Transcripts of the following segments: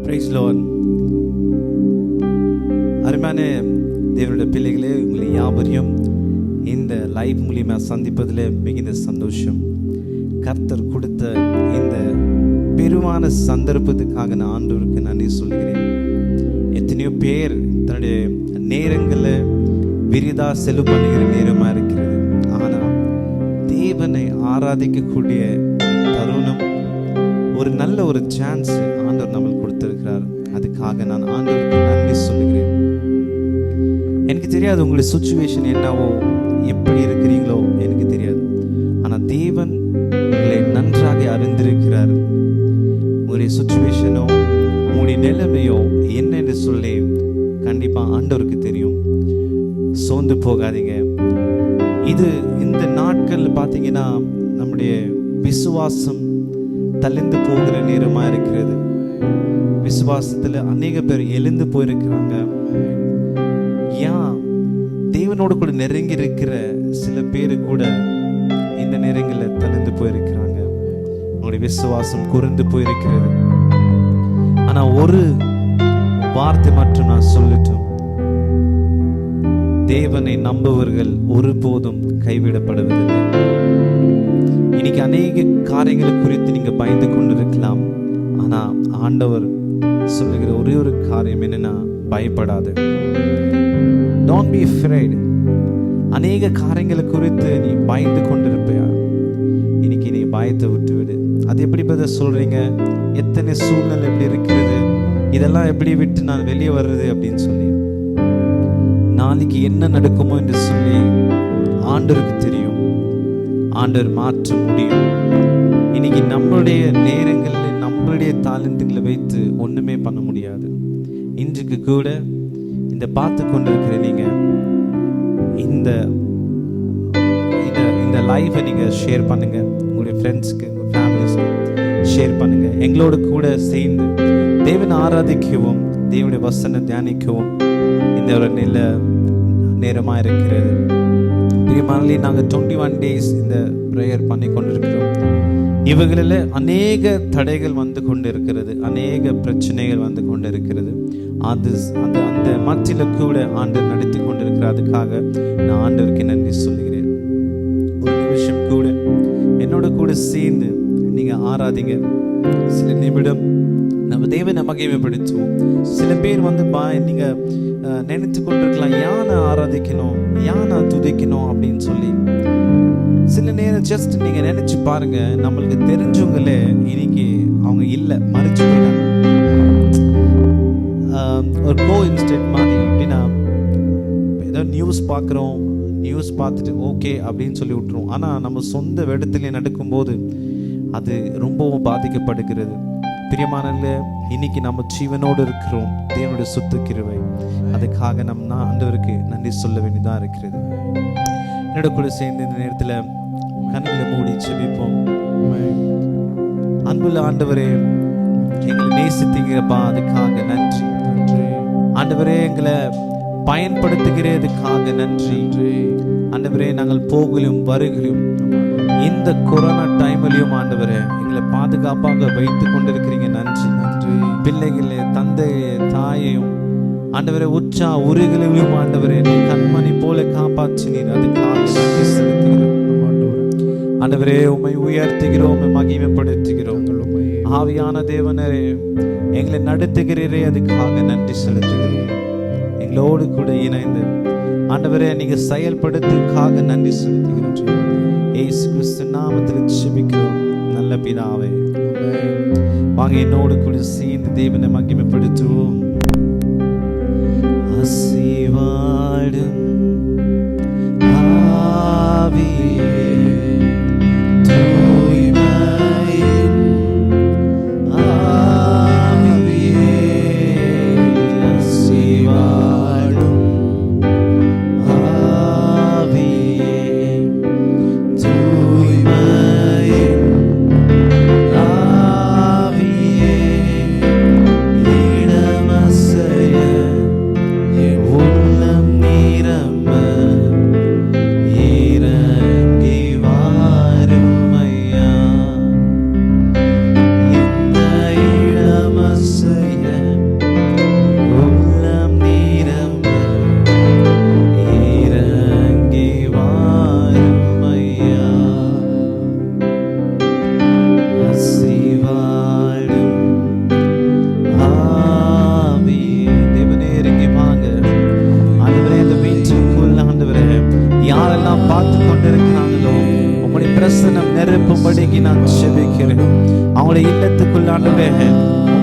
Price Lord. அருமையான தேவனுடைய பிள்ளைகளே, உங்களை யாவரையும் இந்த லைவ் மூலியமா சந்திப்பதில் மிகுந்த சந்தோஷம். கர்த்தர் கொடுத்த இந்த பெருமான சந்தர்ப்பத்துக்காக நான் ஆண்டவருக்கு நன்றி சொல்கிறேன். எத்தனையோ பேர் தன்னுடைய நேரங்களில் விரிதா செலவு பண்ணுகிற நேரமாக இருக்கிறது. ஆனால் தேவனை ஆராதிக்கக்கூடிய தருணம், ஒரு நல்ல ஒரு சான்ஸ் ஆண்டவர் நம்மளுக்கு கொடுத்திருக்கிறார். அதுக்காக நான் ஆண்டவருக்கு நன்றி சொல்லுகிறேன். எனக்கு தெரியாது உங்களுடைய சுச்சுவேஷன் என்னவோ, எப்படி இருக்கிறீங்களோ எனக்கு தெரியாது. ஆனால் தேவன் உங்களை நன்றாக அறிந்திருக்கிறார். உங்களுடைய சுச்சுவேஷனோ உங்களுடைய நிலைமையோ என்ன என்று சொல்லி கண்டிப்பாக ஆண்டவருக்கு தெரியும். சோர்ந்து போகாதீங்க. இந்த நாட்கள் பார்த்தீங்கன்னா நம்முடைய விசுவாசம் தள்ளிந்து போகிற நேரமாக இருக்கிறது. விசுவாசத்தில் அநேக பேர் எழுந்து போயிருக்கிறாங்க. ஏன் தேவனோடு கூட நெருங்கி இருக்கிற சில பேர் கூட இந்த நேரங்களில் தள்ளிந்து போயிருக்கிறாங்க. உங்களுடைய விசுவாசம் குறைந்து போயிருக்கிறது. ஆனால் ஒரு வார்த்தை மட்டும் நான் சொல்லட்டும், தேவனை நம்புவர்கள் ஒருபோதும் கைவிடப்படுவதில்லை. இன்னைக்கு அநேக காரியங்களை குறித்து நீங்க பயந்து கொண்டிருக்கலாம். ஆனா ஆண்டவர் சொல்லுகிற ஒரே ஒரு காரியம் என்னன்னா, பயப்படாது. Don't be afraid. அநேக காரியங்களை குறித்து நீ பயந்து கொண்டிருப்பியா, இன்னைக்கு நீ பயத்தை விட்டு விடு. அது எப்படி பதில் சொல்றீங்க? எத்தனை சூழ்நிலை எப்படி இருக்கிறது, இதெல்லாம் எப்படி விட்டு நான் வெளியே வர்றது அப்படின்னு சொல்லி, நாளைக்கு என்ன நடக்குமோ என்று சொல்லி ஆண்டவருக்கு தெரியும். ஆண்டவர் மாற்ற முடியும். இன்னைக்கு நம்மளுடைய நேரங்களில் நம்மளுடைய தாளந்துகளை வைத்து ஒண்ணுமே பண்ண முடியாது. இன்றைக்கு கூட இந்த பார்த்து கொண்டிருக்கிற நீங்க இந்த லைஃபை நீங்க ஷேர் பண்ணுங்க. உங்களுடைய ஃப்ரெண்ட்ஸ்க்கு, உங்க ஃபேமிலிஸ்க்கு ஷேர் பண்ணுங்க. எங்களோட கூட சேர்ந்து தேவனை ஆராதிக்கவும் தேவனுடைய வசனம் தியானிக்கவும் இந்த ஒரு நல்ல நேரமா இருக்கிறது. பிரியமானவர்களே, நாங்கள் 21 days இந்த ப்ரேயர் பண்ணி கொண்டிருக்கிறோம். இவங்களில் அநேக தடைகள் வந்து கொண்டு இருக்கிறது, அநேக பிரச்சனைகள் வந்து கொண்டு இருக்கிறது. அந்த மத்தியில கூட ஆண்டவர் நடத்தி கொண்டிருக்கிறார். அதுக்காக நான் ஆண்டவருக்கு நன்றி சொல்லுகிறேன். ஒரு நிமிஷம் கூட என்னோட கூட சேர்ந்து நீங்க ஆராதிங்க. சில நிமிடம் நம்ம தேவனை மகிமைப்படுத்துவோம். சில பேர் வந்து நீங்க நினைத்து கொண்டிருக்கலாம், யானை ஆராதிக்கணும், யானை துதிக்கணும் அப்படின்னு சொல்லி. சில நேரம் ஜஸ்ட் நீங்க நினைச்சு பாருங்க, நம்மளுக்கு தெரிஞ்சவங்களே இன்னைக்கு அவங்க இல்லை, மறைச்சு போயிட்டாங்க. ஒரு கோ இன்ஸ்டன்ட் மாதிரி. எப்படின்னா, ஏதோ நியூஸ் பார்க்குறோம், நியூஸ் பார்த்துட்டு ஓகே அப்படின்னு சொல்லி விட்டுருவோம். ஆனால் நம்ம சொந்த இடத்துல நடக்கும்போது அது ரொம்பவும் பாதிக்கப்படுகிறது. பிரியமானவர்களே, இன்னைக்கு நம்ம ஜீவனோடு இருக்கிறோம், தேவனுடைய சுத்த கிருபை. அதுக்காக நம்ம ஆண்டவருக்கு நன்றி சொல்ல வேண்டியதாக இருக்கிறது. என்னோட கூட சேர்ந்து இந்த நேரத்தில் கண்களை மூடி ஜெபிப்போம். அன்புள்ள ஆண்டவரே, எங்களை நேசித்தீங்கப்பா, அதுக்காக நன்றி. ஆண்டவரே, எங்களை பயன்படுத்துகிறதுக்காக நன்றி. ஆண்டவரே, நாங்கள் போகலும் வருகலும் இந்த கொரோனா டைம்லையும் ஆண்டவரே எங்களை பாதுகாப்பாக வைத்துக் கொண்டிருக்கிறீங்க. நன்றி. பிள்ளைகளே, தந்தையே, தாயையும் ஆண்டவரே உச்சா உருகளையும் ஆண்டவரே நீ கண்மணி போல காப்பாற்றினீர். அதுக்காக நன்றி செலுத்துகிறோம். ஆண்டவரே, உம்மை உயர்த்துகிறோம், உம்மை மகிமைப்படுத்துகிறோம். ஆவியான தேவனரே, எங்களை நடத்துகிறீரே, அதுக்காக நன்றி செலுத்துகிறோம். எங்களோடு கூட இணைந்து ஆண்டவரே நீங்க செயல்படுத்துக்காக நன்றி செலுத்துகிறோம். இயேசு கிறிஸ்து நாமத்தில் ஜெபிக்கிறோம் நல்ல பிதாவே. வாங்க என்னோடு கூட சேர்ந்து தேவனை மகிமைப்படுத்துவோம். அசைவாடும் ஆவியே, தூய்மையின் ஆவியே, அசைவாடும் ஆவியே, தூய்மையின் ஆவியே, இடமா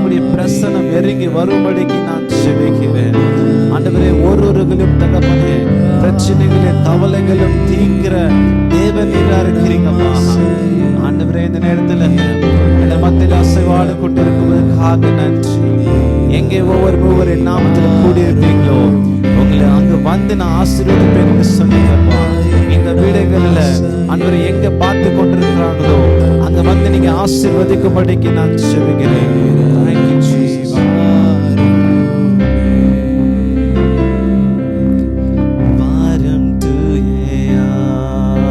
உம்முடைய பிரசன்னம் நெருங்கி வரும்படிக்கு நான் ஜெபிக்கிறேன். ஆண்டவரே, ஒருவர்களும் தகப்பனே பிரச்சனைகளும் கவலைகளும் தீங்கிற தேவன் நீரா இருக்கிறீங்கப்பா. ஆண்டவரே, இந்த நேரத்தில் இந்த மத்தியில் அசைவாடு கொண்டிருப்பதற்காக நன்றி. எங்கே ஒவ்வொரு நாமத்தில் கூடியிருப்பீங்களோ உங்களை அங்கு வந்து நான் ஆசீர்வதிப்பேன் சொன்னீங்கப்பா. இந்த வீடுகளில் ஆண்டவரே எங்க பார்த்து கொண்டிருக்கிறாங்களோ அங்க வந்து நீங்க ஆசீர்வதிக்கும்படிக்கு நான் ஜெபிக்கிறேன். Thank you, Jesus. வாரம் தூய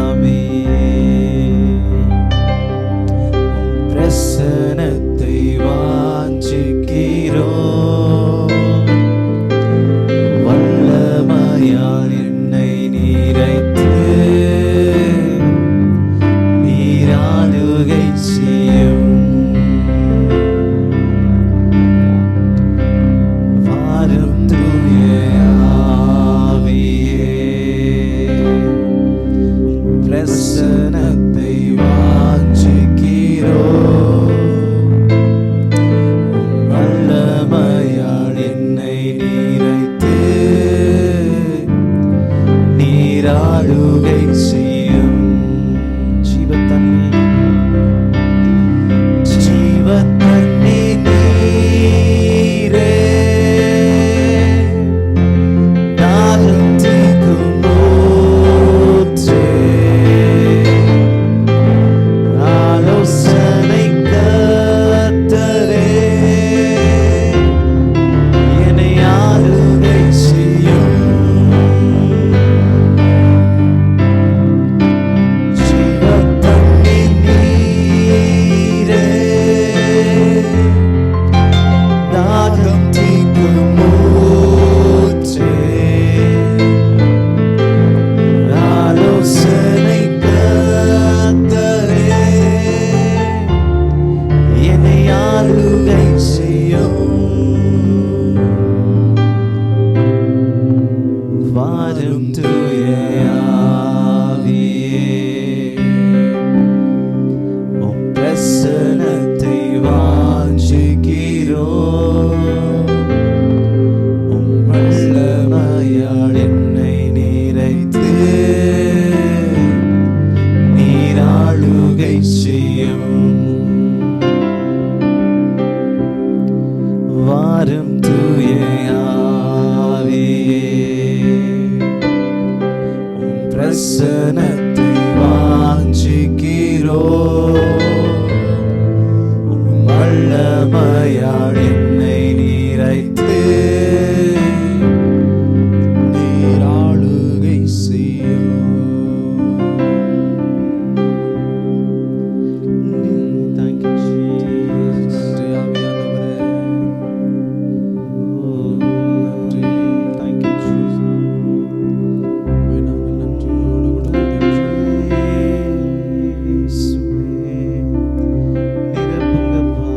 ஆவியே, உம் பிரசன்னத்தை வாஞ்சிக்கிறோம். வல்லமையால் என்னை நிறைத்து நீராளுகை செய்யும். வாரும் தூய ஆவியே, உம் பிரசன்னத்தை வாஞ்சிக்கிறோம். வல்லமையால் என்னை நிறைத்து நீராளுகை செய்யும். ஜீவத்தண்ணி நீரே, தாகம் தீர்க்கும் ஊற்றே, ஆலோசனை கர்த்தரே, என்னை ஆளுகை செய்யும். ஜீவத்தண்ணி நீரே, தாகம் தீர்க்கும் ஊற்றே, ஆலோசனை கர்த்தரே, என்னை ஆளுகை செய்யும். வாரும் தூய ஆவியே, உம் பிரசன்னத்தை வாஞ்சிக்கிறோம். உம் வல்லமையால் என்னை நிறைத்து நீராளுகை செய்யும். வாரும் தூய ஆவியே, உம் பிரசன்னத்தை வாஞ்சிக்கிறோம். உம் வல்லமையால் என்னை நிறைத்து நீராளுகை செய்யும். Thank you, Jesus. நன்றி ஆவியானவரே. நன்றி. Thank you, Jesus. நாங்கள் நன்றியோடு கூட இயேசுவே, நிரப்புங்கப்பா.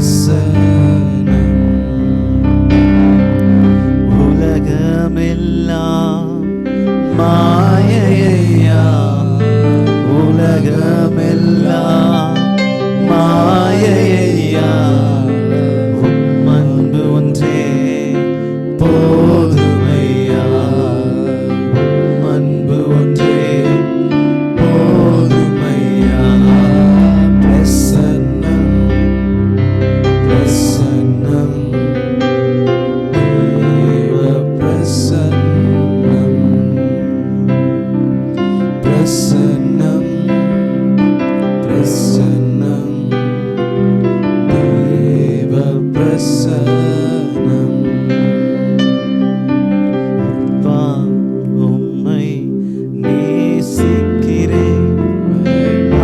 பிரசன்னம். உலகமெல்லாம் மாயையா, உலகமெல்லாம் மாயையா, உம் அன்பு ஒன்றே போதுமையா, உம் அன்பு ஒன்றே போதுமையா. பிரசன்னம் பிரசன்னம் தேவ பிரசன்னம் பிரசன்னம் பிரசன்னம் தேவ பிரசன்னம். அப்பா உம்மை நேசிக்கிறேன்,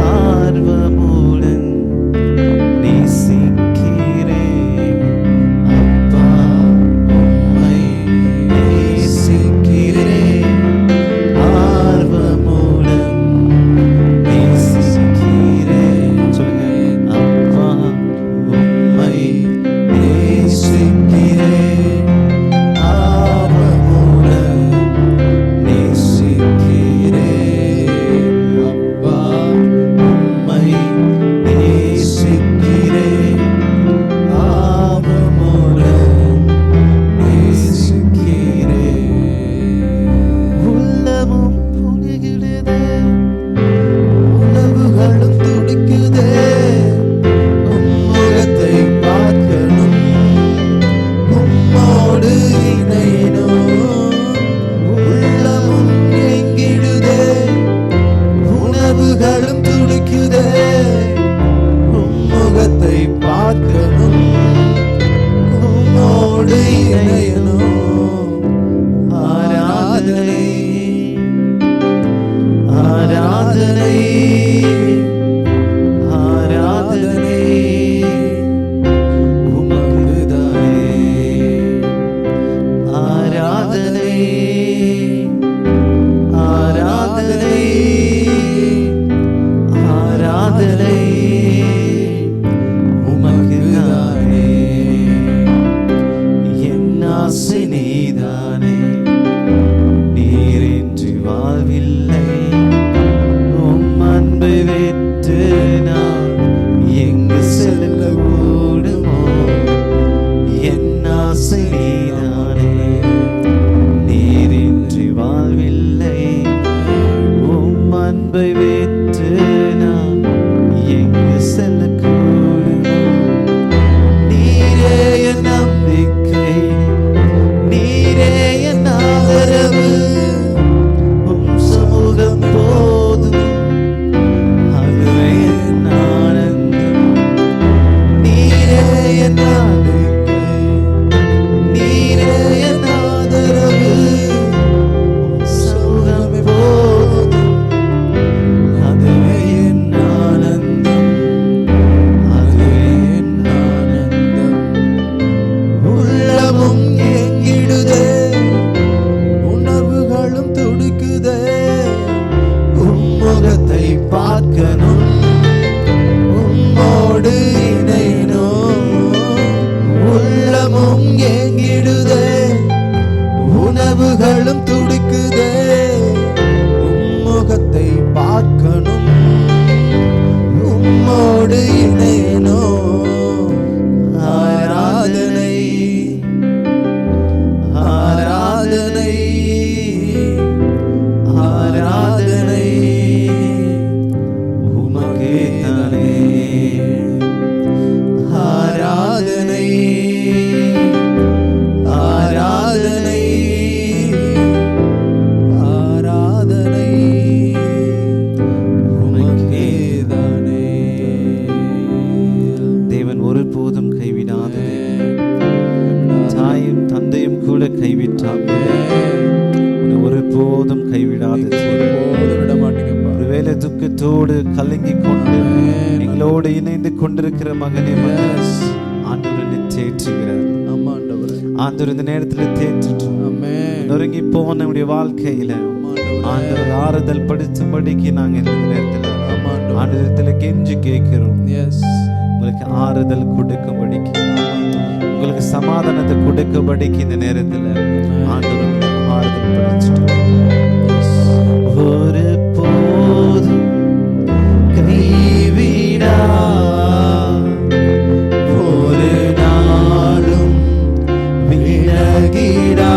ஆர்வமுடன் நேசிக்கிறேன். அப்பா உம்மை நேசிக்கிறேன், ஆர்வமுடன் நேசிக்கிறேன். சொல்லுங்க, அப்பா உம்மை நேசிக்கிறேன், ஆர்வமுடன் நேசிக்கிறேன். அப்பா உம்மை நேசிக்கிறேன், ஆர்வமுடன் நேசிக்கிறேன். உள்ளமும் புரிகிறதே, உணவுகளும் துடிக்குதே, உம் முகத்தை பார்க்கணும், உம்மோடு இணையணும். உள்ளமும் எங்கிடுதே, உணவுகளும் துடிக்குதே, உம் முகத்தை பார்க்கணும், உம்மோடு இணையணும். ஆராதனை ஆராதனை ஆராதனை உமக்குதானே. ஆராதனை ஆராதனை ஆராதனை உமக்குதானே. என் ஆசை நீதானே, நீரின்றி வாழ்வில்லை. உம் அன்பை விட்டு நான் எங்கு செல்ல கூடுமோ. என் ஆசை நீதானே, நீரின்றி வாழ்வில்லை. உம் அன்பை விட்டு நான் எங்கு செல்ல கூடுமோ. நீரே என் நம்பிக்கை, நீரே என் ஆதரவு. உம் சமூகம் போதும், அதுவே என் ஆனந்தம். நீரே என் நம்பிக்கை, நீரே என் ஆதரவு. உம் சமூகம் போதும், அதுவே என் ஆனந்தம், அதுவே என் ஆனந்தம். உள்ளமும் எங்கிடுதே, உணர்வுகளும் துடிக்குதே, உம் முகத்தை பார்க்கணும், உம்மோடு இணையணும். உள்ளமும் எங்கிடுதே, உணர்வுகளும் துடிக்குதே, உம் முகத்தை பார்க்கணும், உம்மோடு இணையணும். ஆராதனை ஆராதனை ஆராதனை உமக்கேதானே. ஆராதனை ஆராதனை ஆராதனை உமக்கேதானே. தேவன் ஒருபோதும் கைவிடாத தாயும் தந்தையும் கூட கைவிட்டால் உன்னை ஒருபோதும் கைவிடாத விட மாட்டேங்கப்பா. ஒருவேளை துக்கத்தோடு கலங்கி கொண்டு எங்களோடு இணைந்து கொண்டிருக்கிற மகனே, ஆண்டவரை தேற்றுகிறார். ஆண்டவர் இந்த நேரத்தில் தேற்றிட்டு நொறுங்கி போன நம்முடைய வாழ்க்கையில ஆண்டவர் ஆறுதல் படுத்தும்படிக்கு நாங்கள் இந்த நேரத்தில் ஆண்டவரத்தில் கெஞ்சி கேட்கிறோம். உங்களுக்கு ஆறுதல் கொடுக்கும்படி சமாதானத்தை கொடுக்கபடிக்கு இந்த நேரத்துல ஆண்டவர் ஆறுதல் படைச்சிட்டு ஒரு போதும் கைவிடா ஒரு நாளும் விலகிடா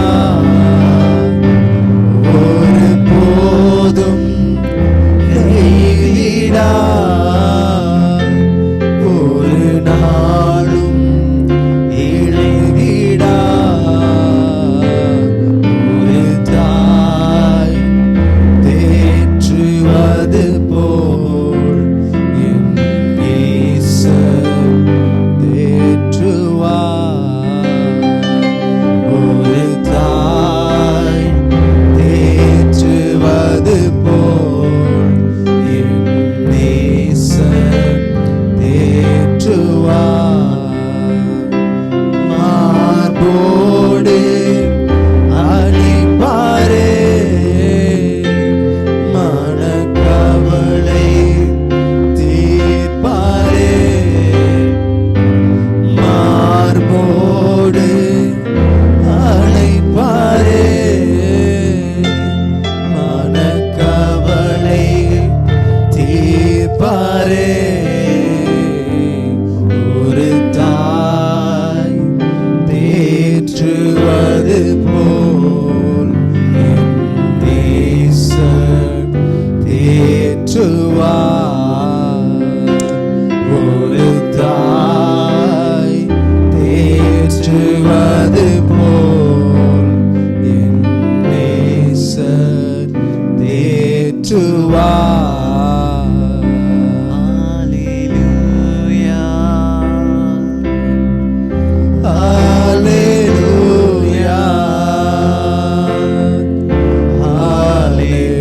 ஒரு போதும் கைவிடா ஒரு நாளும் இழகிடா ஒரு தாய் தேற்றுவது போல் என் நேசர் தேற்றுவார். ஒரு தாய் தேற்றுவது போல் என் நேசர் தேற்றுவார். மார்போடு அணைப்பாரே மனக்கவலை தீர்ப்பாரே. மார்போடு அணைப்பாரே மனக்கவலை தீர்ப்பாரே. ஒரு தாய் தேற்றுவது போல் என் நேசர் தேற்றுவார். ஒரு தாய் தேற்றுவது போல் என் நேசர் தேற்றுவார். Hallelujah. Hallelujah.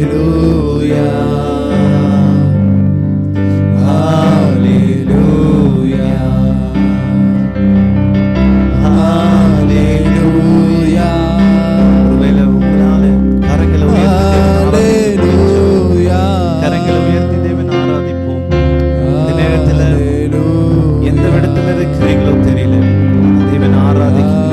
Hallelujah. Hallelujah. ஒருவேளை உங்களால கரங்களை உயர்த்தி தேவனை ஆராதிப்போம். இந்த நேரத்துல எந்த இடத்துல இருக்கிறீங்களோ தெரியல, தேவனை ஆராதிக்கிறேன்.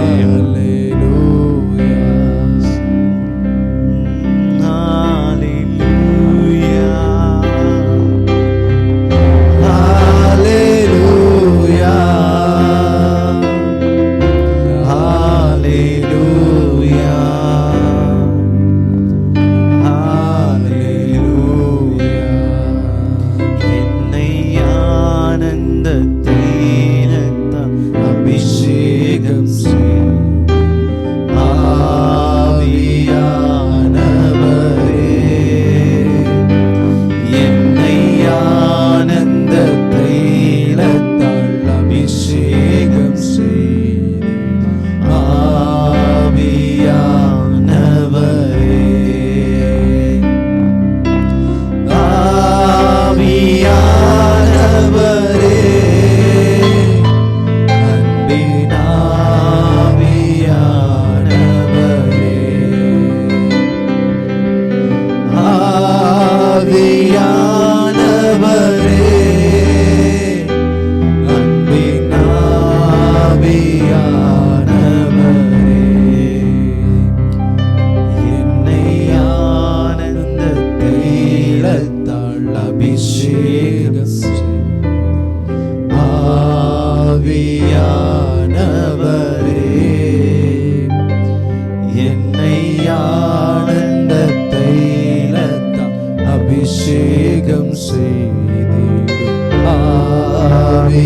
என்னை ஆனந்த தைலத்தால் அபிஷேகம் செய் ஆவியானவரே. என்னை ஆனந்த தைலத்தால் அபிஷேகம் செய் ஆவியானவரே. ஆவியானவரே அன்பின் ஆவியானவரே. ஆவியானவரே அன்பின் ஆவியானவரே. என்னை ஆனந்த தைலத்தால் அபிஷேகம் செய் ஆவியானவரே. என்னை ஆனந்த தைலத்தால் அபிஷேகம் செய்திடும்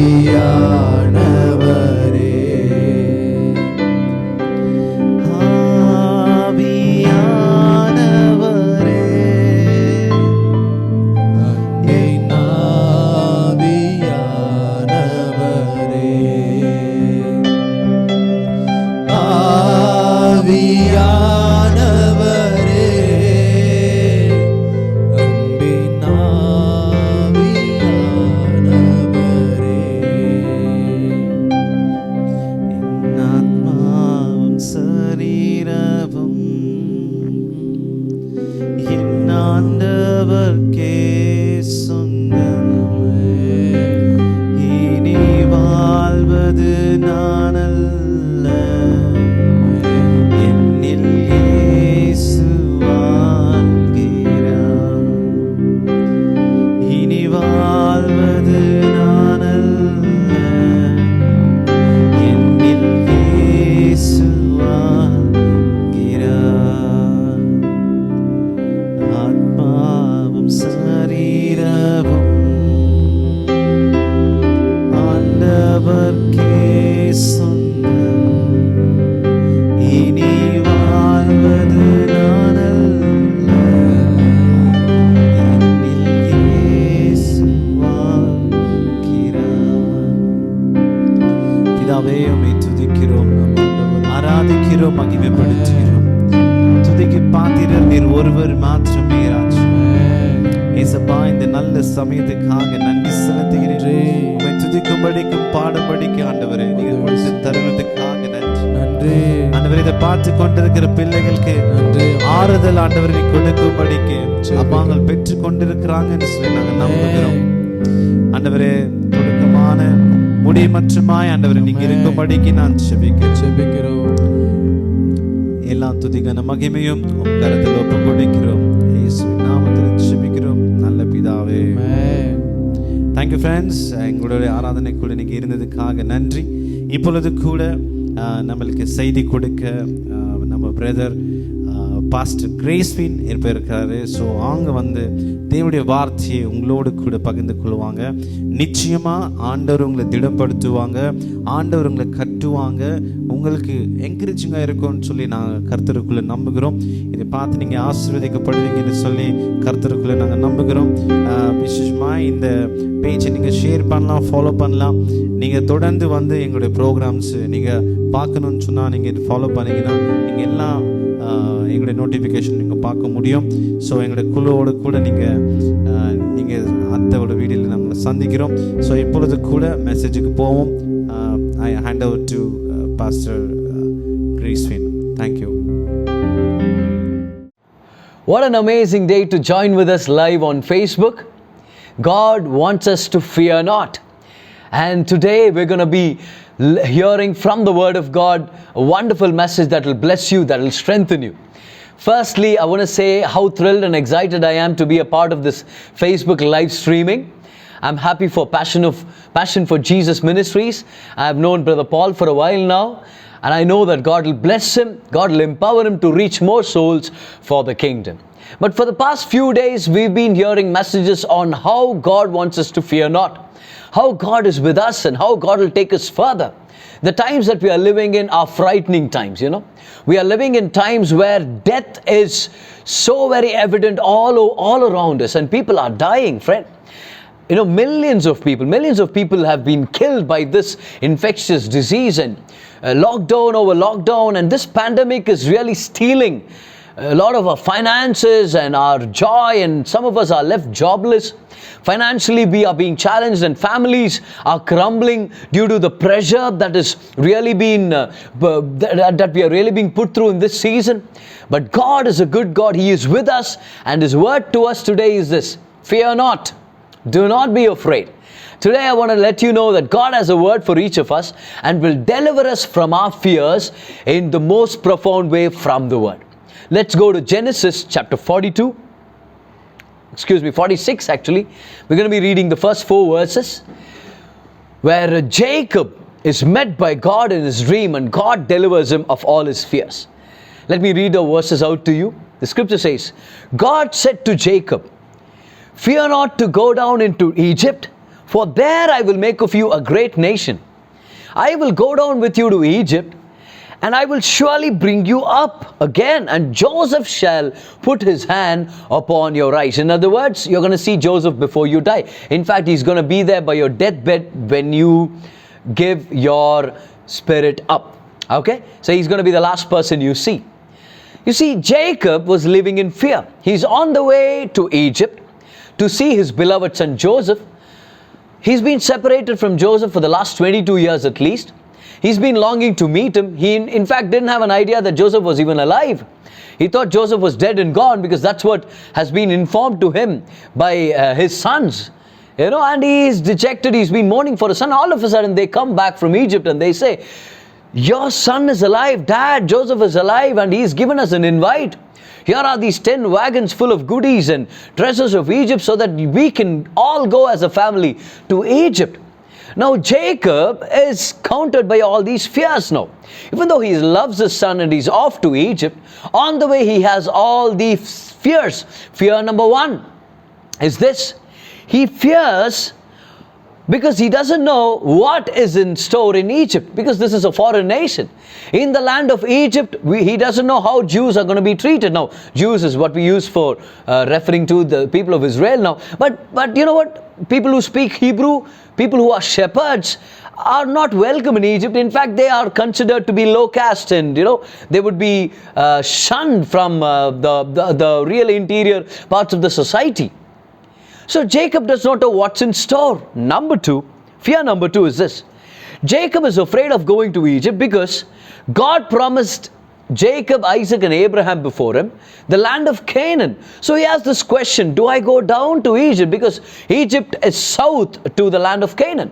ஆவியானவரே. ஆவியானவரே அன்பின் ஆவியானவரே. ஆவியானவரே அன்பின் ஆவியானவரே. வாழ்ந்தவர்க்கே சொந்தம். இனி வாழ்வது நானல்ல, என்னில் இயேசு வாழ்கிறார். பிதாவே, உம்மை துதிக்கிறோம், ஆராதிக்கிறோம், மகிமைப்படுத்துகிறோம். துதிக்கு பாத்திரர் நீர் ஒருவர் மாத்திரமே ராஜா. ஏசப்பா, இந்த நல்ல சமயத்துக்காக நன்றி செலுத்துகிறேன். உம்மை துதிக்கும்படிக்கும் பாடும்படிக்கும் ஆண்டவரே நீங்க கொடுத்த தருணத்துக்காக நன்றி. ஆண்டவரே, இதை பார்த்து கொண்டிருக்கிற பிள்ளைகளுக்கு ஆறுதல் ஆண்டவரை நீ கொடுக்கும்படிக்கு அப்பாங்கள் பெற்று கொண்டிருக்கிறாங்கன்னு சொல்லி நாங்கள் நம்புகிறோம். ஆண்டவரே, தொடக்கமான முடிமற்றுமாய் ஆண்டவரை நீங்க இருக்கும்படிக்கு நான் செபிக்கிறோம். எல்லா துதிகான மகிமையும் உம் கரத்தில் ஒப்பு கொடுக்கிறோம். இயேசுவின் நாமத்தில் செபிக்கிறோம் நல்ல பிதாவே. தேங்க்யூ ஃப்ரெண்ட்ஸ், எங்களுடைய ஆராதனைக்குள்ள இன்னைக்கு இருந்ததுக்காக நன்றி. இப்பொழுது கூட நம்மளுக்கு செய்தி கொடுக்க நம்ம பிரதர் பாஸ்டர் கிரேஸ்வின் இருப்பாரு. ஸோ அவங்க வந்து தேவனுடைய வார்த்தையை உங்களோடு கூட பகிர்ந்து கொள்வாங்க. நிச்சயமாக ஆண்டவர் உங்களை திடப்படுத்துவாங்க, ஆண்டவர் உங்களை கட்டுவாங்க, உங்களுக்கு என்கரேஜிங்காக இருக்கும்னு சொல்லி நாங்கள் கர்த்தருக்குள்ளே நம்புகிறோம். இதை பார்த்து நீங்கள் ஆசீர்வதிக்கப்படுவீங்கன்னு சொல்லி கர்த்தருக்குள்ளே நாங்கள் நம்புகிறோம். விசேஷமாக இந்த பேஜை நீங்கள் ஷேர் பண்ணலாம், ஃபாலோ பண்ணலாம். நீங்கள் தொடர்ந்து வந்து எங்களுடைய ப்ரோக்ராம்ஸ் நீங்கள் பார்க்கணுன்னு சொன்னால் நீங்கள் ஃபாலோ பண்ணிங்கன்னா நீங்கள் எல்லாம் எங்களுடைய நோட்டிஃபிகேஷன் நீங்கள் பார்க்க முடியும். ஸோ எங்களுடைய குழுவோடு கூட நீங்கள் அடுத்த வீடியோவில் நாங்கள் சந்திக்கிறோம். ஸோ இப்பொழுது கூட மெசேஜுக்கு போவோம். ஐ hand over to pastor Graceswin. Thank you. What an amazing day to join with us live on Facebook. God wants us to fear not. And today we're going to be hearing from the Word of God a wonderful message that will bless you, that will strengthen you. Firstly, I want to say how thrilled and excited I am to be a part of this Facebook live streaming. I'm happy for Passion for Jesus Ministries. I have known Brother Paul for a while now, and I know that God will bless him, God will empower him to reach more souls for the kingdom. But for the past few days, we've been hearing messages on how God wants us to fear not, how God is with us and how God will take us further. The times that we are living in are frightening times, you know. We are living in times where death is so very evident all around us, and people are dying, friend. You know, millions of people have been killed by this infectious disease, and lockdown over lockdown, and this pandemic is really stealing a lot of our finances and our joy, and some of us are left jobless. Financially, we are being challenged, and families are crumbling due to the pressure that is really been that we are really being put through in this season. But God is a good God. He is with us, and His word to us today is this: fear not, do not be afraid. Today I want to let you know that God has a word for each of us and will deliver us from our fears in the most profound way from the word. Let's go to Genesis chapter 46 actually. We're going to be reading the first 4 verses where Jacob is met by God in his dream, and God delivers him of all his fears. Let me read the verses out to you. The scripture says, God said to Jacob, fear not to go down into Egypt, for there I will make of you a great nation. I will go down with you to Egypt, and I will surely bring you up again, and Joseph shall put his hand upon your eyes. In other words, you're going to see Joseph before you die. In fact, he's going to be there by your deathbed when you give your spirit up. Okay? So he's going to be the last person you see. You see, Jacob was living in fear. He's on the way to Egypt to see his beloved son Joseph. He's been separated from Joseph for the last 22 years at least. He's been longing to meet him. He in fact didn't have an idea that Joseph was even alive. He thought Joseph was dead and gone because that's what has been informed to him by his sons. You know, and he's dejected. He's been mourning for his son. All of a sudden they come back from Egypt and they say, your son is alive, Dad. Joseph is alive, and he's given us an invite. Here are these 10 wagons full of goodies and treasures of Egypt so that we can all go as a family to Egypt. Now Jacob is countered by all these fears now. Even though he loves his son and he's off to Egypt, on the way he has all these fears. Fear number 1 is this: he fears Because he doesn't know what is in store in Egypt, because this is a foreign nation. In the land of Egypt, he doesn't know how Jews are going to be treated. Now, Jews is what we use for referring to the people of Israel now. But you know what? People who speak Hebrew, people who are shepherds, are not welcome in Egypt. In fact, they are considered to be low caste, and they would be shunned from the real interior parts of the society. So Jacob does not know what's in store. Fear number two is this. Jacob is afraid of going to Egypt because God promised Jacob, Isaac and Abraham before him the land of Canaan. So he has this question, do I go down to Egypt? Because Egypt is south to the land of Canaan.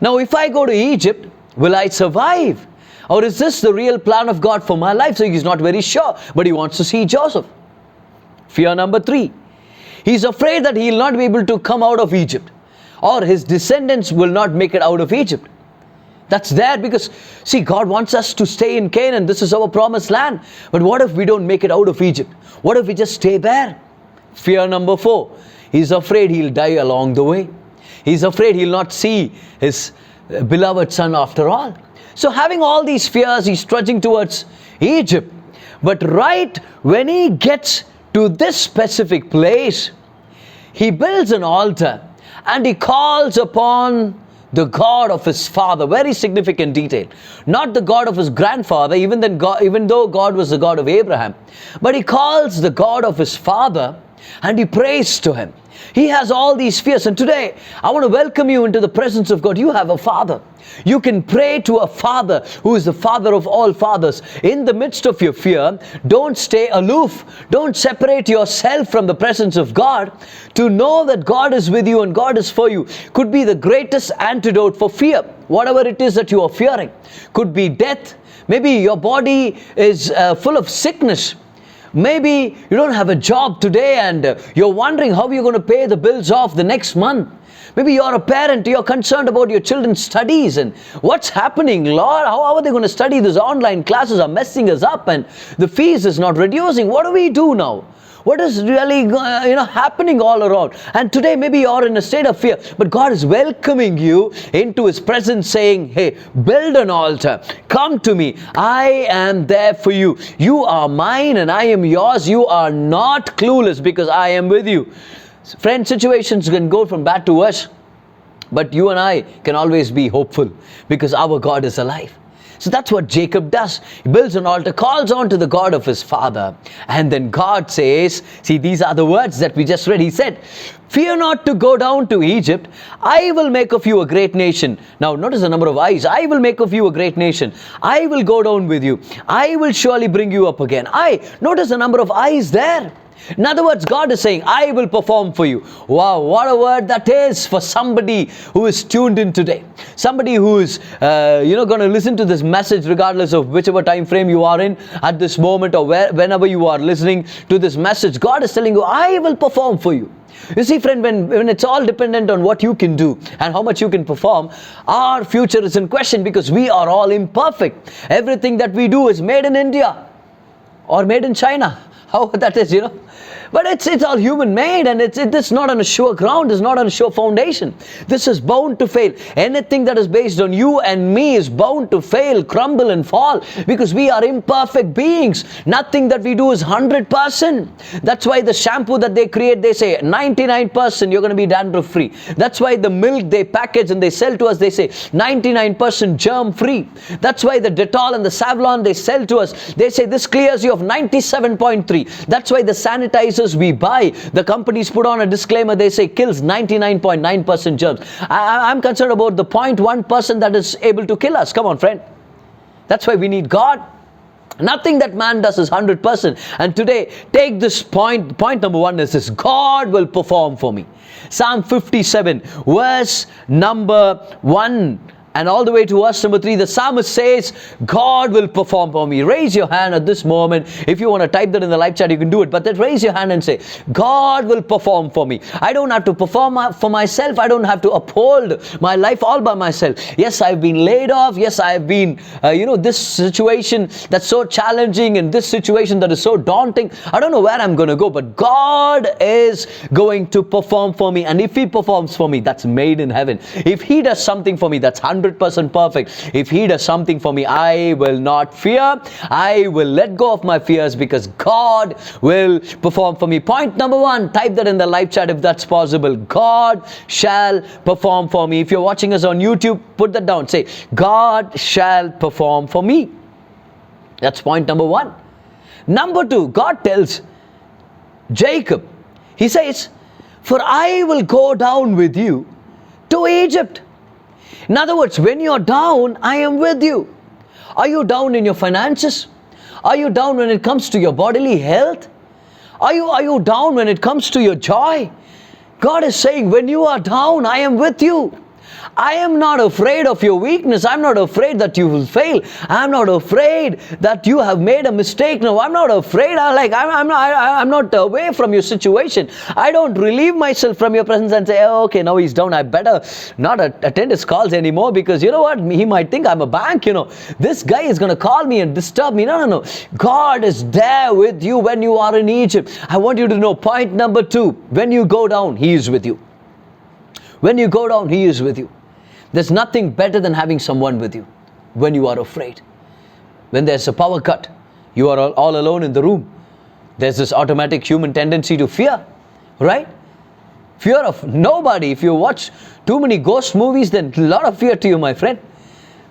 Now if I go to Egypt, will I survive? Or is this the real plan of God for my life? So he's not very sure, but he wants to see Joseph. Fear number three. He's afraid that he will not be able to come out of Egypt, or his descendants will not make it out of Egypt. That's there because, see, God wants us to stay in Canaan. This is our promised land. But what if we don't make it out of Egypt? What if we just stay there? Fear number four. He's afraid he'll die along the way. He's afraid he'll not see his beloved son after all. So having all these fears, he's trudging towards Egypt. But right when he gets to this specific place, he builds an altar and he calls upon the God of his father. Very significant detail. Not the God of his grandfather, even though God was the God of Abraham. But he calls the God of his father and he prays to him. He has all these fears, and today I want to welcome you into the presence of God. You have a father. You can pray to a father who is the father of all fathers. In the midst of your fear, don't stay aloof. Don't separate yourself from the presence of God. To know that God is with you and God is for you could be the greatest antidote for fear. Whatever it is that you are fearing. Could be death. Maybe your body is full of sickness. Maybe you don't have a job today and you're wondering how you're going to pay the bills off the next month. Maybe you're a parent, you're concerned about your children's studies and what's happening, Lord, how are they going to study? These online classes are messing us up and the fees is not reducing. What do we do now? What is really happening all around? And today maybe you're in a state of fear, but God is welcoming you into his presence saying, hey, build an altar. Come to me. I am there for you. You are mine and I am yours. You are not clueless because I am with you. Friend, situations can go from bad to worse, but you and I can always be hopeful because our God is alive. So that's what Jacob does. He builds an altar, calls on to the God of his father. And then God says, see, these are the words that we just read. He said, fear not to go down to Egypt. I will make of you a great nation. Now, notice the number of eyes. I will make of you a great nation. I will go down with you. I will surely bring you up again. Notice the number of eyes there. In other words, God is saying, I will perform for you. Wow, what a word that is for somebody who is tuned in today. Somebody who is, going to listen to this message regardless of whichever time frame you are in at this moment or whenever you are listening to this message. God is telling you, I will perform for you. You see, friend, when it's all dependent on what you can do and how much you can perform, our future is in question because we are all imperfect. Everything that we do is made in India or made in China. How that is, But it's all human made and it's not on a sure ground, it's not on a sure foundation. This is bound to fail. Anything that is based on you and me is bound to fail, crumble and fall because we are imperfect beings. Nothing that we do is 100%. That's why the shampoo that they create, they say 99% you're going to be dandruff free. That's why the milk they package and they sell to us, they say 99% germ free. That's why the Dettol and the Savlon they sell to us, they say this clears you of 97.3. That's why the sanitizers we buy, the companies put on a disclaimer, they say kills 99.9% germs. I'm concerned about the 0.1% that is able to kill us. Come on, friend. That's why we need God. Nothing that man does is 100%. And today, take this point. Point number one is this: God will perform for me. Psalm 57, verse number 1 And all the way to verse number 3, the psalmist says, God will perform for me. Raise your hand at this moment. If you want to type that in the live chat, you can do it. But then raise your hand and say, God will perform for me. I don't have to perform for myself. I don't have to uphold my life all by myself. Yes, I've been laid off. Yes, I've been, this situation that's so challenging and this situation that is so daunting. I don't know where I'm going to go, but God is going to perform for me. And if He performs for me, that's made in heaven. If He does something for me, that's 100% perfect. If He does something for me, I will not fear. I will let go of my fears because God will perform for me. Point number 1, type that in the live chat if that's possible. God shall perform for me. If you're watching us on YouTube, put that down. Say, God shall perform for me. That's point number 1. Number 2, God tells Jacob, He says, for I will go down with you to Egypt. In other words, when you're down, I am with you. Are you down in your finances? Are you down when it comes to your bodily health? Are you down when it comes to your joy? God is saying, when you are down, I am with you. I am not afraid of your weakness. I'm not afraid that you will fail. I'm not afraid that you have made a mistake. No, I'm not afraid. I'm not away from your situation. I don't relieve myself from your presence and say, oh, okay, now he's down. I better not attend his calls anymore because you know what? He might think I'm a bank, This guy is going to call me and disturb me. No. God is there with you when you are in Egypt. I want you to know, point number 2, when you go down, He is with you. When you go down, He is with you. There's nothing better than having someone with you when you are afraid. When there's a power cut, you are all alone in the room. There's this automatic human tendency to fear, right? Fear of nobody. If you watch too many ghost movies, then a lot of fear to you, my friend.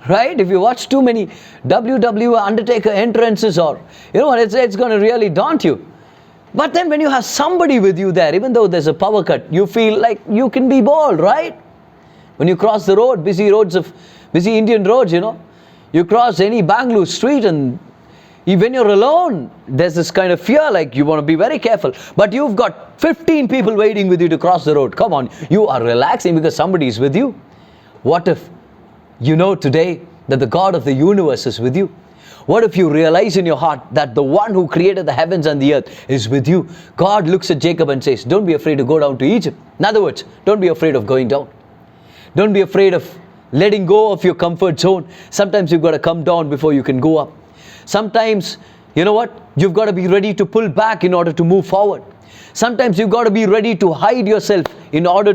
Right? If you watch too many WWE Undertaker entrances or, it's going to really daunt you. But then when you have somebody with you there, even though there's a power cut, you feel like you can be bold, right? When you cross the road, busy Indian roads, you cross any Bangalore street and when you're alone, there's this kind of fear, like you want to be very careful. But you've got 15 people waiting with you to cross the road. Come on, you are relaxing because somebody is with you. What if you know today that the God of the universe is with you? What if you realize in your heart that the one who created the heavens and the earth is with you? God looks at Jacob and says, don't be afraid to go down to Egypt. In other words, don't be afraid of going down. Don't be afraid of letting go of your comfort zone. Sometimes you've got to come down before you can go up. Sometimes, you've got to be ready to pull back in order to move forward. Sometimes you've got to be ready to hide yourself in order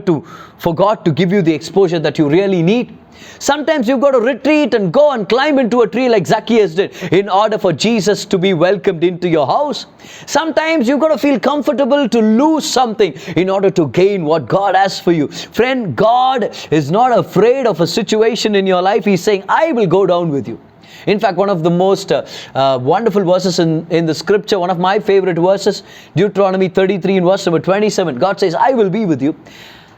for God to give you the exposure that you really need. Sometimes you've got to retreat and go and climb into a tree like Zacchaeus did in order for Jesus to be welcomed into your house. Sometimes you've got to feel comfortable to lose something in order to gain what God has for you. Friend, God is not afraid of a situation in your life. He's saying, I will go down with you. In fact, one of the most wonderful verses in the scripture, one of my favorite verses, Deuteronomy 33 in verse number 27, God says, I will be with you.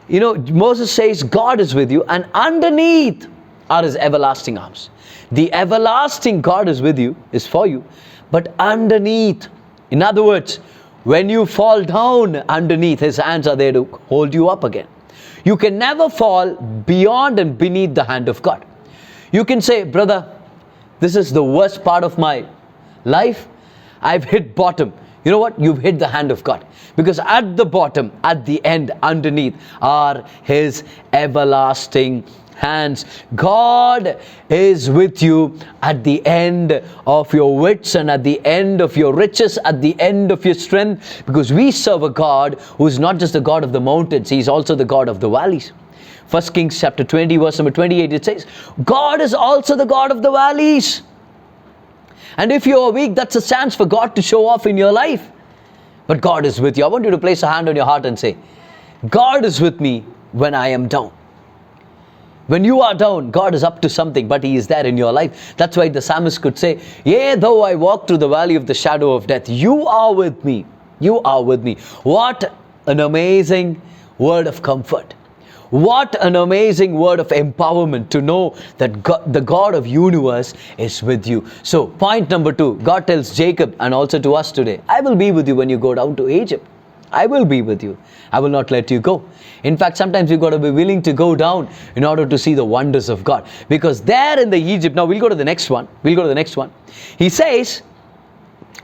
Moses says God is with you, and underneath are His everlasting arms. The everlasting God is with you, is for you, but underneath, in other words, when you fall down underneath, His hands are there to hold you up again. You can never fall beyond and beneath the hand of God. You can say, brother, this is the worst part of my life. I've hit bottom. You know what? You've hit the hand of God. Because at the bottom, at the end, underneath are His everlasting hands. God is with you at the end of your wits and at the end of your riches, at the end of your strength. Because we serve a God who is not just the God of the mountains, He is also the God of the valleys. 1 Kings chapter 20, verse number 28, it says, God is also the God of the valleys. And if you are weak, that's a chance for God to show off in your life. But God is with you. I want you to place a hand on your heart and say, God is with me when I am down. When you are down, God is up to something, but He is there in your life. That's why the psalmist could say, yea, though I walk through the valley of the shadow of death, you are with me. You are with me. What an amazing word of comfort. What an amazing word of empowerment to know that God, the God of universe, is with you. So point number 2, God tells Jacob and also to us today, I will be with you when you go down to Egypt. I will be with you. I will not let you go. In fact, sometimes you've got to be willing to go down in order to see the wonders of God. Because there in the Egypt, now we'll go to the next one. He says,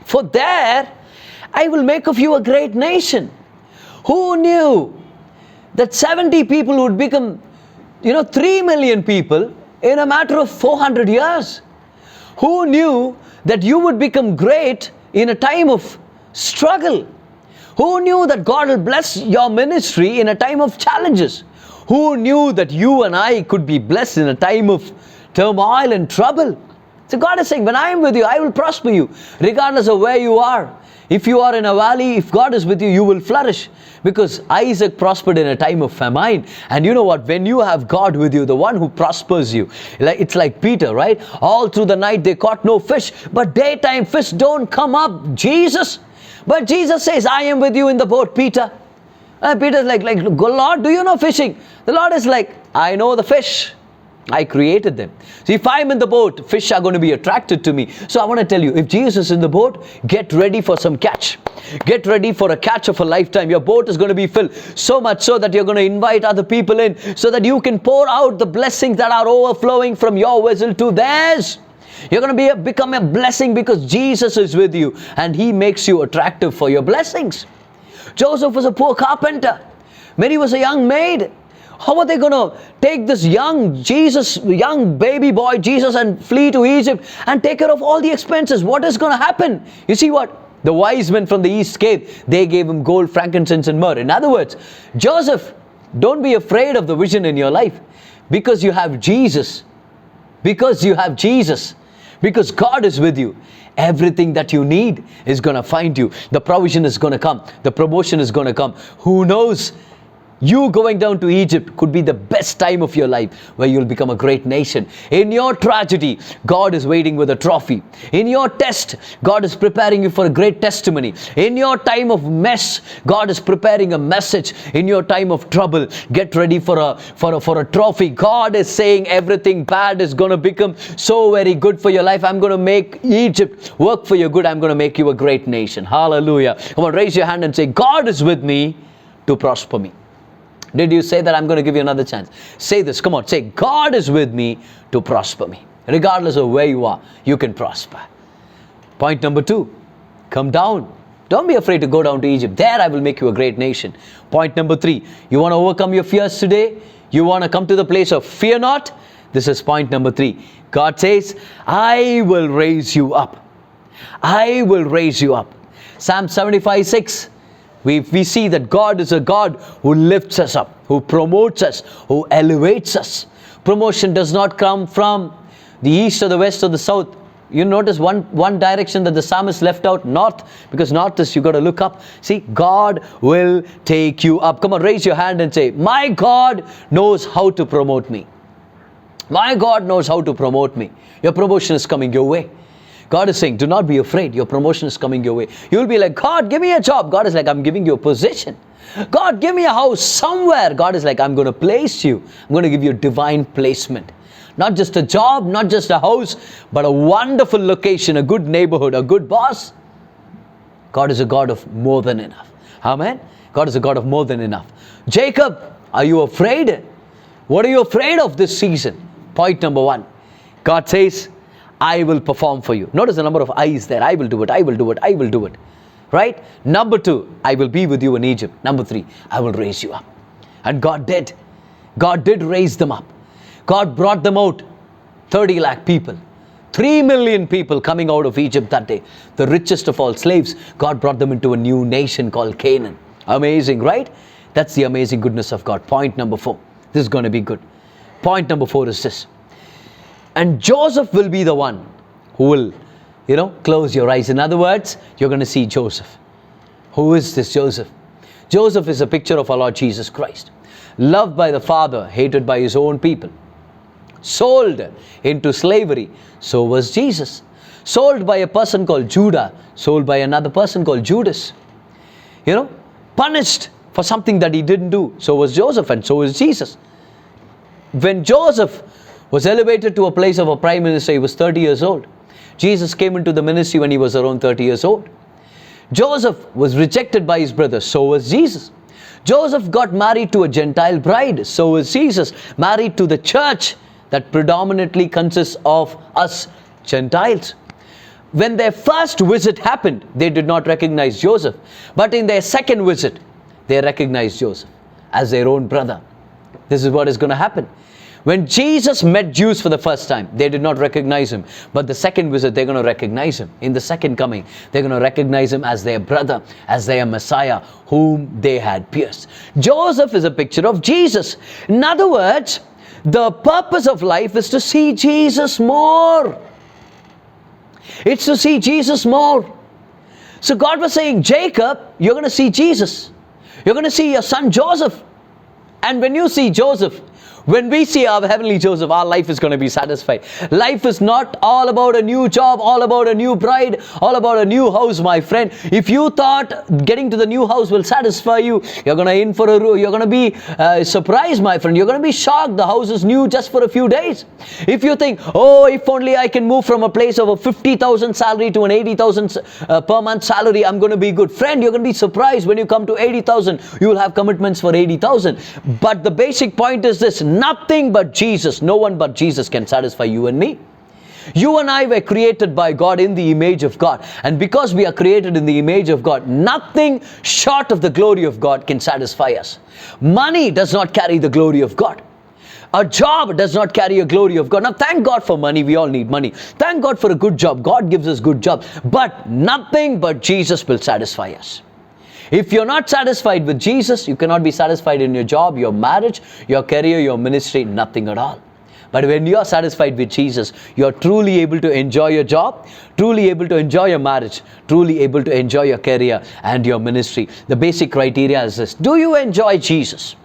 for there I will make of you a great nation. Who knew that 70 people would become, 3 million people in a matter of 400 years? Who knew that you would become great in a time of struggle? Who knew that God will bless your ministry in a time of challenges? Who knew that you and I could be blessed in a time of turmoil and trouble? So God is saying, when I am with you, I will prosper you, regardless of where you are. If you are in a valley, if God is with you, you will flourish. Because Isaac prospered in a time of famine. And you know what? When you have God with you, the one who prospers you, it's like Peter, right? All through the night they caught no fish, but daytime fish don't come up. Jesus. But Jesus says, I am with you in the boat, Peter. And Peter's like, Lord, do you know fishing? The Lord is like, I know the fish. I created them. So if I'm in the boat, fish are going to be attracted to me. So I want to tell you, if Jesus is in the boat, get ready for some catch. Get ready for a catch of a lifetime. Your boat is going to be filled so much so that you're going to invite other people in so that you can pour out the blessings that are overflowing from your vessel to theirs. You're going to become a blessing because Jesus is with you and He makes you attractive for your blessings. Joseph was a poor carpenter. Mary was a young maid. How are they going to take this young baby boy Jesus and flee to Egypt and take care of all the expenses? What is going to happen? You see what? The wise men from the east came. They gave him gold, frankincense and myrrh. In other words, Joseph, don't be afraid of the vision in your life because you have Jesus. Because you have Jesus. Because God is with you. Everything that you need is going to find you. The provision is going to come. The promotion is going to come. Who knows? You going down to Egypt could be the best time of your life where you'll become a great nation. In your tragedy, God is waiting with a trophy. In your test, God is preparing you for a great testimony. In your time of mess, God is preparing a message. In your time of trouble, get ready for a trophy. God is saying everything bad is going to become so very good for your life. I'm going to make Egypt work for your good. I'm going to make you a great nation. Hallelujah. Come on, raise your hand and say, God is with me to prosper me. Did you say that? I'm going to give you another chance. Say this. Come on. Say, God is with me to prosper me. Regardless of where you are, you can prosper. Point number 2. Come down. Don't be afraid to go down to Egypt. There I will make you a great nation. Point number 3. You want to overcome your fears today? You want to come to the place of fear not? This is point number 3. God says, I will raise you up. I will raise you up. Psalm 75:6. We see that God is a God who lifts us up, who promotes us, who elevates us. Promotion does not come from the east or the west or the south. You notice one direction that the psalmist left out, north, because north is you got to look up. See, God will take you up. Come on, raise your hand and say, my God knows how to promote me. My God knows how to promote me. Your promotion is coming your way. God is saying, do not be afraid. Your promotion is coming your way. You'll be like, God, give me a job. God is like, I'm giving you a position. God, give me a house somewhere. God is like, I'm going to place you. I'm going to give you divine placement. Not just a job, not just a house, but a wonderful location, a good neighborhood, a good boss. God is a God of more than enough. Amen. God is a God of more than enough. Jacob, are you afraid? What are you afraid of this season? Point number 1. God says, I will perform for you. Notice the number of I's there. I will do it. I will do it. I will do it. Right? Number 2, I will be with you in Egypt. Number 3, I will raise you up. And God did. God did raise them up. God brought them out. 30 lakh people. 3 million people coming out of Egypt that day. The richest of all slaves. God brought them into a new nation called Canaan. Amazing, right? That's the amazing goodness of God. Point number 4. This is going to be good. Point number 4 is this. And Joseph will be the one who will, close your eyes. In other words, you're going to see Joseph. Who is this Joseph? Joseph is a picture of our Lord Jesus Christ. Loved by the Father, hated by his own people. Sold into slavery. So was Jesus. Sold by a person called Judah. Sold by another person called Judas. Punished for something that he didn't do. So was Joseph and so was Jesus. When Joseph was elevated to a place of a prime minister, he was 30 years old. Jesus came into the ministry when he was around 30 years old. Joseph was rejected by his brothers, so was Jesus. Joseph got married to a Gentile bride, so was Jesus married to the church that predominantly consists of us Gentiles. When their first visit happened, they did not recognize Joseph. But in their second visit, they recognized Joseph as their own brother. This is what is going to happen. When Jesus met Jews for the first time, they did not recognize him. But the second visit, they're going to recognize him. In the second coming, they're going to recognize him as their brother, as their Messiah, whom they had pierced. Joseph is a picture of Jesus. In other words, the purpose of life is to see Jesus more. It's to see Jesus more. So God was saying, Jacob, you're going to see Jesus. You're going to see your son Joseph. And when you see Joseph, when we see our heavenly Joseph, our life is going to be satisfied. Life is not all about a new job, all about a new bride, all about a new house, my friend. If you thought getting to the new house will satisfy you, you're going to be surprised, my friend. You're going to be shocked. The house is new just for a few days. If you think, oh, if only I can move from a place of a 50,000 salary to an 80,000 per month salary, I'm going to be good. Friend, you're going to be surprised when you come to 80,000. You will have commitments for 80,000. But the basic point is this: nothing but Jesus, no one but Jesus can satisfy you and me. You and I were created by God in the image of God. And because we are created in the image of God, nothing short of the glory of God can satisfy us. Money does not carry the glory of God. A job does not carry a glory of God. Now, thank God for money. We all need money. Thank God for a good job. God gives us good jobs. But nothing but Jesus will satisfy us. If you're not satisfied with Jesus, you cannot be satisfied in your job, your marriage, your career, your ministry, nothing at all. But when you are satisfied with Jesus, you are truly able to enjoy your job, truly able to enjoy your marriage, truly able to enjoy your career and your ministry. The basic criteria is this: do you enjoy Jesus?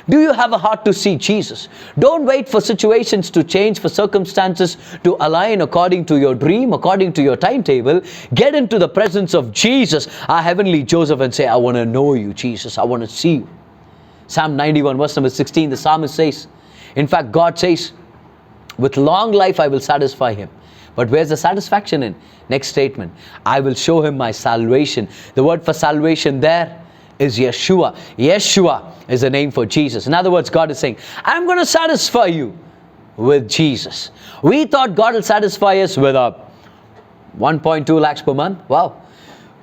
Do you have a heart to see Jesus? Don't wait for situations to change, for circumstances to align according to your dream, according to your timetable. Get into the presence of Jesus, our heavenly Joseph, and say, I want to know you, Jesus. I want to see you. Psalm 91, verse number 16, the psalmist says, in fact, God says, with long life I will satisfy him. But where's the satisfaction in? Next statement, I will show him my salvation. The word for salvation there is Yeshua. Yeshua is the name for Jesus. In other words, God is saying, I'm going to satisfy you with Jesus. We thought God will satisfy us with a 1.2 lakhs per month. Wow.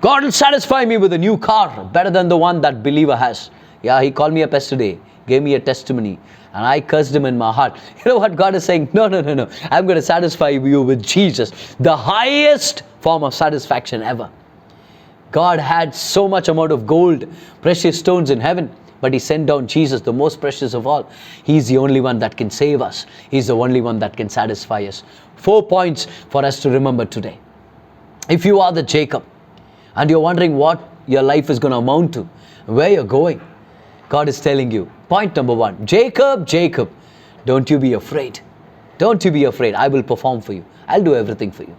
God will satisfy me with a new car, better than the one that believer has. Yeah, he called me up yesterday, gave me a testimony, and I cursed him in my heart. You know what God is saying? No. I'm going to satisfy you with Jesus, the highest form of satisfaction ever. God had so much amount of gold, precious stones in heaven, but he sent down Jesus, the most precious of all. He's the only one that can save us. He's the only one that can satisfy us. 4 points for us to remember today. If you are the Jacob and you're wondering what your life is going to amount to, where you're going, God is telling you, point number 1, Jacob, Jacob, don't you be afraid. Don't you be afraid. I will perform for you. I'll do everything for you.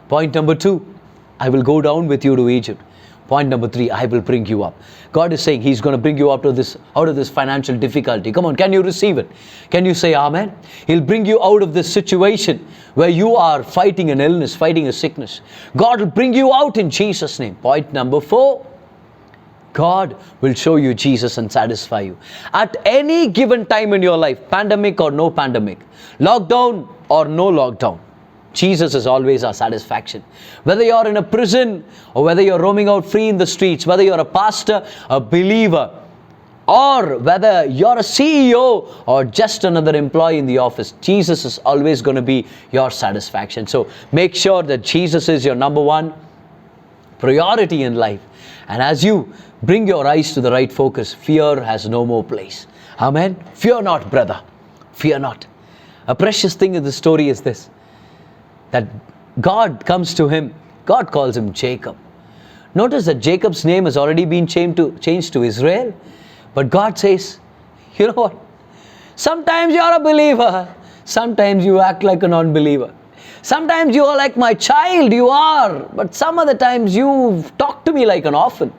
Point number 2, I will go down with you to Egypt. Point number 3, I will bring you up. God is saying he's going to bring you out of this financial difficulty. Come on, can you receive it? Can you say amen? He'll bring you out of this situation where you are fighting an illness, fighting a sickness. God will bring you out in Jesus' name. Point number 4, God will show you Jesus and satisfy you. At any given time in your life, pandemic or no pandemic, lockdown or no lockdown, Jesus is always our satisfaction. Whether you're in a prison or whether you're roaming out free in the streets, whether you're a pastor, a believer, or whether you're a CEO or just another employee in the office, Jesus is always going to be your satisfaction. So make sure that Jesus is your number 1 priority in life. And as you bring your eyes to the right focus, fear has no more place. Amen. Fear not, brother. Fear not. A precious thing in the story is this, that God comes to him. God calls him Jacob. Notice that Jacob's name has already been changed to Israel. But God says, you know what? Sometimes you're a believer. Sometimes you act like a non-believer. Sometimes you are like my child, you are. But some other times you talk to me like an orphan.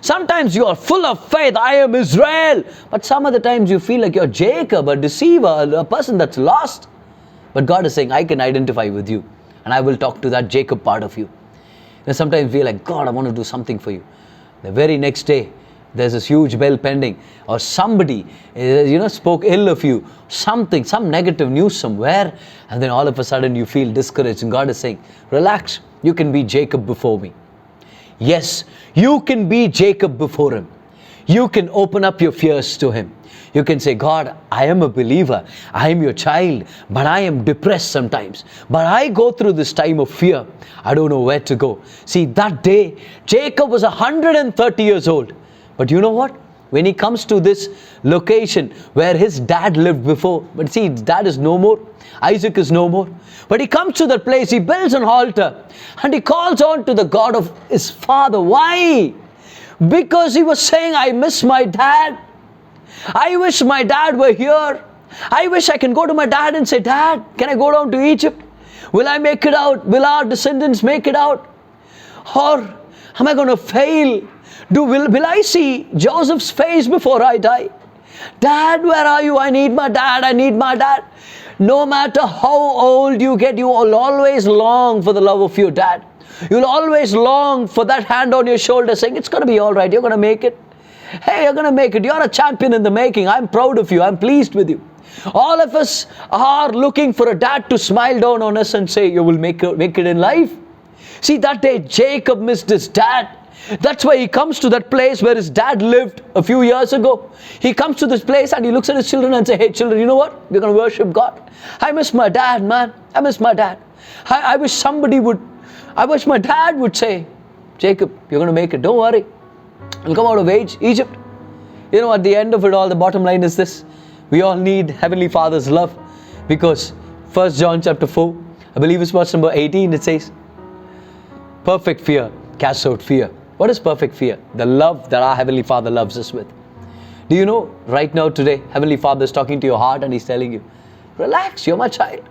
Sometimes you are full of faith. I am Israel. But some other times you feel like you're Jacob, a deceiver, a person that's lost. But God is saying, I can identify with you. And I will talk to that Jacob part of you. Sometimes we feel like, God, I want to do something for you. The very next day, there's this huge bill pending, or somebody, spoke ill of you, something, some negative news somewhere, and then all of a sudden you feel discouraged, and God is saying, relax, you can be Jacob before me. Yes, you can be Jacob before him. You can open up your fears to him. You can say, God, I am a believer. I am your child, but I am depressed sometimes. But I go through this time of fear. I don't know where to go. See, that day, Jacob was 130 years old. But you know what? When he comes to this location where his dad lived before, but see, his dad is no more. Isaac is no more. But he comes to that place, he builds an altar, and he calls on to the God of his father. Why? Because he was saying, I miss my dad. I wish my dad were here. I wish I can go to my dad and say, Dad, can I go down to Egypt? Will I make it out? Will our descendants make it out? Or am I going to fail? Will I see Joseph's face before I die? Dad, where are you? I need my dad. I need my dad. No matter how old you get, you will always long for the love of your dad. You'll always long for that hand on your shoulder saying, it's going to be all right. You're going to make it. Hey, you're going to make it. You're a champion in the making. I'm proud of you. I'm pleased with you. All of us are looking for a dad to smile down on us and say, you will make it in life. See, that day Jacob missed his dad. That's why he comes to that place where his dad lived a few years ago. He comes to this place and he looks at his children and says, hey children, you know what? We're going to worship God. I miss my dad, man. I miss my dad. I wish my dad would say, Jacob, you're going to make it. Don't worry. You'll come out of Egypt. You know, at the end of it all, the bottom line is this. We all need Heavenly Father's love, because 1 John chapter 4, I believe it's verse number 18, it says, perfect fear casts out fear. What is perfect fear? The love that our Heavenly Father loves us with. Do you know, right now today, Heavenly Father is talking to your heart and He's telling you, relax, you're my child.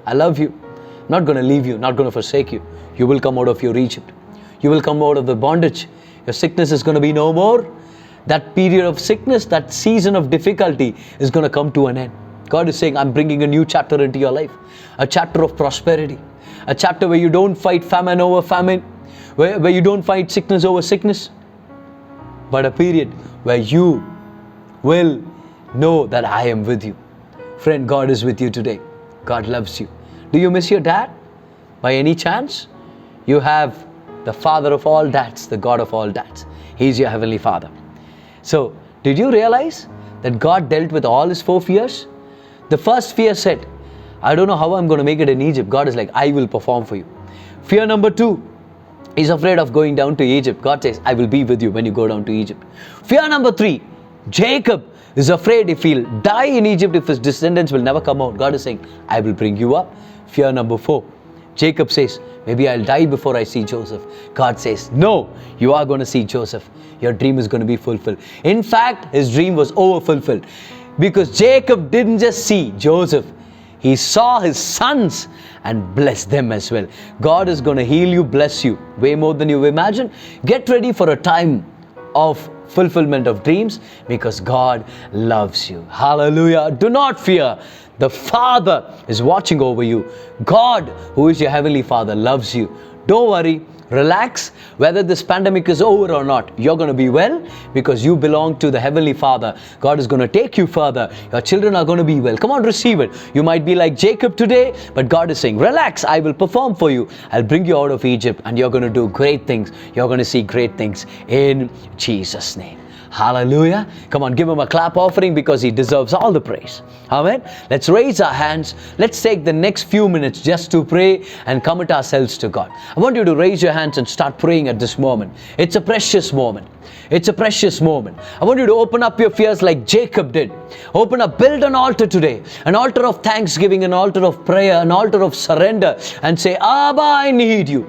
I love you. I'm not going to leave you, not going to forsake you. You will come out of your Egypt. You will come out of the bondage. Your sickness is going to be no more. That period of sickness, that season of difficulty is going to come to an end. God is saying, I'm bringing a new chapter into your life. A chapter of prosperity. A chapter where you don't fight famine over famine. Where you don't fight sickness over sickness. But a period where you will know that I am with you. Friend, God is with you today. God loves you. Do you miss your dad? By any chance? You have the Father of all dads, the God of all dads. He's your Heavenly Father. So, did you realize that God dealt with all his 4 fears? The first fear said, I don't know how I'm going to make it in Egypt. God is like, I will perform for you. Fear number 2, he's afraid of going down to Egypt. God says, I will be with you when you go down to Egypt. Fear number 3, Jacob is afraid if he'll die in Egypt, if his descendants will never come out. God is saying, I will bring you up. Fear number 4, Jacob says, maybe I'll die before I see Joseph. God says, no, you are going to see Joseph. Your dream is going to be fulfilled. In fact, his dream was over-fulfilled, because Jacob didn't just see Joseph. He saw his sons and blessed them as well. God is going to heal you, bless you, way more than you imagine. Get ready for a time of fulfillment of dreams, because God loves you. Hallelujah. Do not fear. The Father is watching over you. God, who is your Heavenly Father, loves you. Don't worry. Relax. Whether this pandemic is over or not, you're going to be well, because you belong to the Heavenly Father. God is going to take you further. Your children are going to be well. Come on, receive it. You might be like Jacob today, but God is saying, relax, I will perform for you. I'll bring you out of Egypt, and you're going to do great things. You're going to see great things in Jesus' name. Hallelujah. Come on, give him a clap offering, because he deserves all the praise. Amen. Let's raise our hands. Let's take the next few minutes just to pray and commit ourselves to God. I want you to raise your hands and start praying at this moment. It's a precious moment. It's a precious moment. I want you to open up your fears like Jacob did. Open up, build an altar today. An altar of thanksgiving, an altar of prayer, an altar of surrender, and say, Abba, I need you.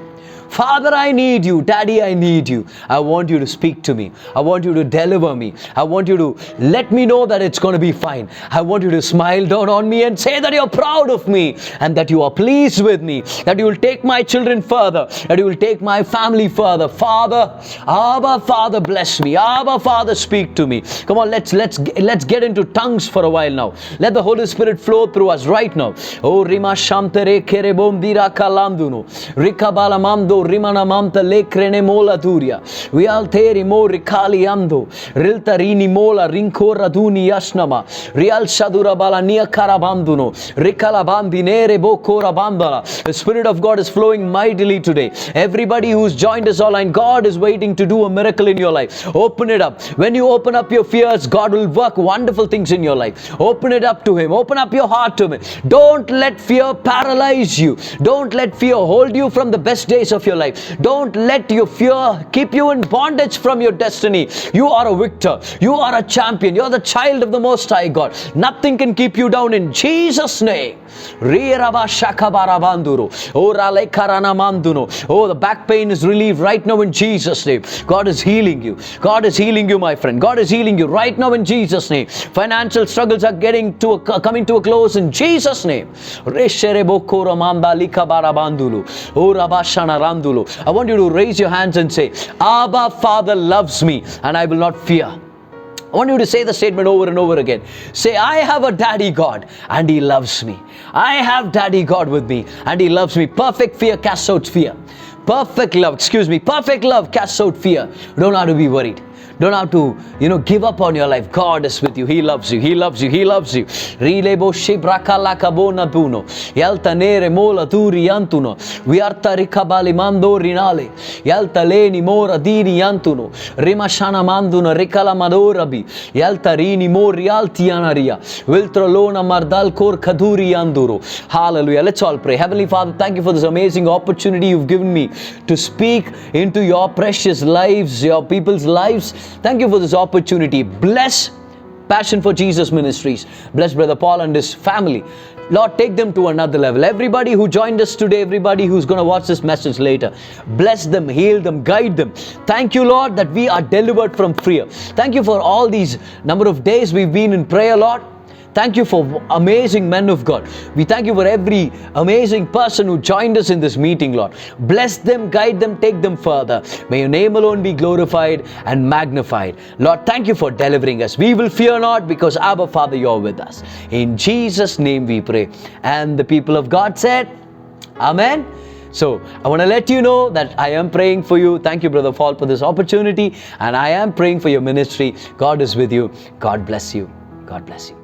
Father, I need you. Daddy, I need you. I want you to speak to me. I want you to deliver me. I want you to let me know that it's going to be fine. I want you to smile down on me and say that you're proud of me, and that you are pleased with me, that you will take my children further, that you will take my family further. Father, Abba, Father, bless me. Abba, Father, speak to me. Come on, let's get into tongues for a while now. Let the Holy Spirit flow through us right now. Oh, Rima Shamtere Kerebom Dira Kalamduno. Rikabalamamdo mando rimana manta le crene mola duria. We alteri mo ricali ando. Riltarini mola rincora duni yasnama. Real shadura balania karabanduno. Rikalabandi nere bokora bandala. The Spirit of God is flowing mightily today. Everybody who's joined us online, God is waiting to do a miracle in your life. Open it up. When you open up your fears, God will work wonderful things in your life. Open it up to Him. Open up your heart to Him. Don't let fear paralyze you. Don't let fear hold you from the best days of your life. Don't let your fear keep you in bondage from your destiny. You are a victor. You are a champion. You're the child of the Most High God. Nothing can keep you down in Jesus' name. Oh, the back pain is relieved right now in Jesus' name. God is healing you. God is healing you, my friend. God is healing you right now in Jesus' name. Financial struggles are coming to a close in Jesus' name. I want you to raise your hands and say, Abba, Father loves me and I will not fear. I want you to say the statement over and over again. Say, I have a daddy God and He loves me. I have daddy God with me and He loves me. Perfect fear casts out fear. Perfect love casts out fear. You don't have to be worried. Don't have to, give up on your life. God is with you. He loves you. He loves you. He loves you. Rilebo shibraka lakabona tuno. Yalta nere mola turi yantuno. Viarta rikabali mando rinale. Yalta leni mora dini yantuno. Rimashana manduno rikala madorabi. Yalta rini mori alti anaria. Viltrolona mardal kor kaduri yanduro. Hallelujah. Let's all pray. Heavenly Father, thank you for this amazing opportunity you've given me to speak into your precious lives, your people's lives. Thank you for this opportunity. Bless Passion for Jesus Ministries. Bless Brother Paul and his family. Lord, take them to another level. Everybody who joined us today, everybody who's going to watch this message later, bless them, heal them, guide them. Thank you, Lord, that we are delivered from fear. Thank you for all these number of days we've been in prayer, Lord. Thank you for amazing men of God. We thank you for every amazing person who joined us in this meeting, Lord. Bless them, guide them, take them further. May your name alone be glorified and magnified. Lord, thank you for delivering us. We will fear not because Abba, Father, you're with us. In Jesus' name we pray. And the people of God said, Amen. So I want to let you know that I am praying for you. Thank you, Brother Paul, for this opportunity. And I am praying for your ministry. God is with you. God bless you. God bless you.